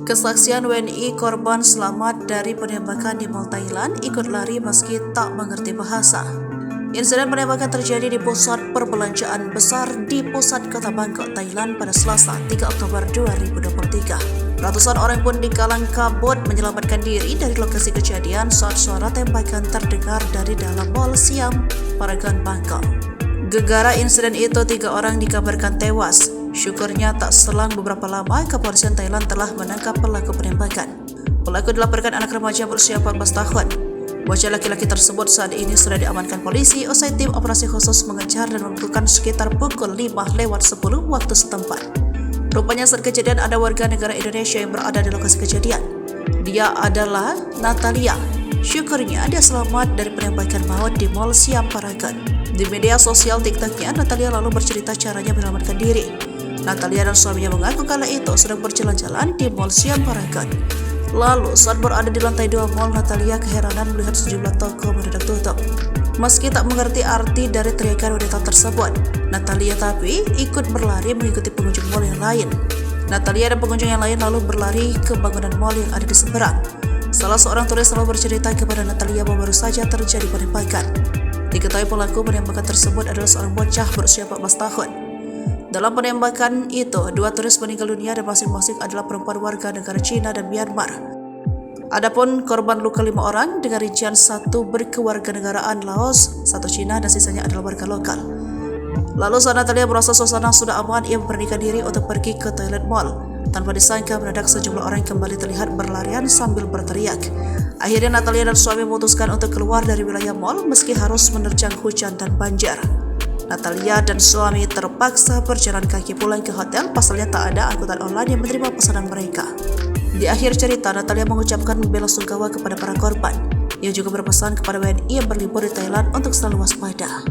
Kesaksian WNI korban selamat dari penembakan di Mall Thailand ikut lari meski tak mengerti bahasa. Insiden penembakan terjadi di pusat perbelanjaan besar di pusat kota Bangkok, Thailand pada Selasa 3 Oktober 2023. Ratusan orang pun dikalang kabut menyelamatkan diri dari lokasi kejadian saat suara tembakan terdengar dari dalam Mall Siam Paragon, Bangkok. Gegara insiden itu 3 orang dikabarkan tewas. Syukurnya tak selang beberapa lama, kepolisian Thailand telah menangkap pelaku penembakan. Pelaku dilaporkan anak remaja berusia 14 tahun. Bocah laki-laki tersebut saat ini sudah diamankan polisi usai tim operasi khusus mengejar dan membekukan sekitar pukul 5:10 waktu setempat. Rupanya saat kejadian ada warga negara Indonesia yang berada di lokasi kejadian. Dia adalah Natalia. Syukurnya dia selamat dari penembakan maut di Mall Siam Paragon. Di media sosial TikTok-nya, Natalia lalu bercerita caranya menyelamatkan diri. Natalia dan suaminya mengaku kala itu sedang berjalan-jalan di Mall Siam Paragon. Lalu saat berada di lantai 2 mall, Natalia keheranan melihat sejumlah toko mendadak tutup. Meski tak mengerti arti dari teriakan wanita tersebut, Natalia tapi ikut berlari mengikuti pengunjung mall yang lain. Natalia dan pengunjung yang lain lalu berlari ke bangunan mall yang ada di seberang. Salah seorang turis lalu bercerita kepada Natalia bahwa baru saja terjadi penembakan. Diketahui pelaku penembakan tersebut adalah seorang bocah berusia 14 tahun. Dalam penembakan itu, 2 turis meninggal dunia dan masing-masing adalah perempuan warga negara Cina dan Myanmar. Adapun korban luka 5 orang dengan rincian 1 berkewarganegaraan Laos, 1 Cina dan sisanya adalah warga lokal. Lalu saat Natalia merasa suasana sudah aman, ia memberanikan diri untuk pergi ke toilet mall. Tanpa disangka mendadak sejumlah orang kembali terlihat berlarian sambil berteriak. Akhirnya Natalia dan suami memutuskan untuk keluar dari wilayah mall meski harus menerjang hujan dan banjir. Natalia dan suami terpaksa berjalan kaki pulang ke hotel, pasalnya tak ada angkutan online yang menerima pesanan mereka. Di akhir cerita, Natalia mengucapkan bela sungkawa kepada para korban. Ia juga berpesan kepada WNI yang berlibur di Thailand untuk selalu waspada.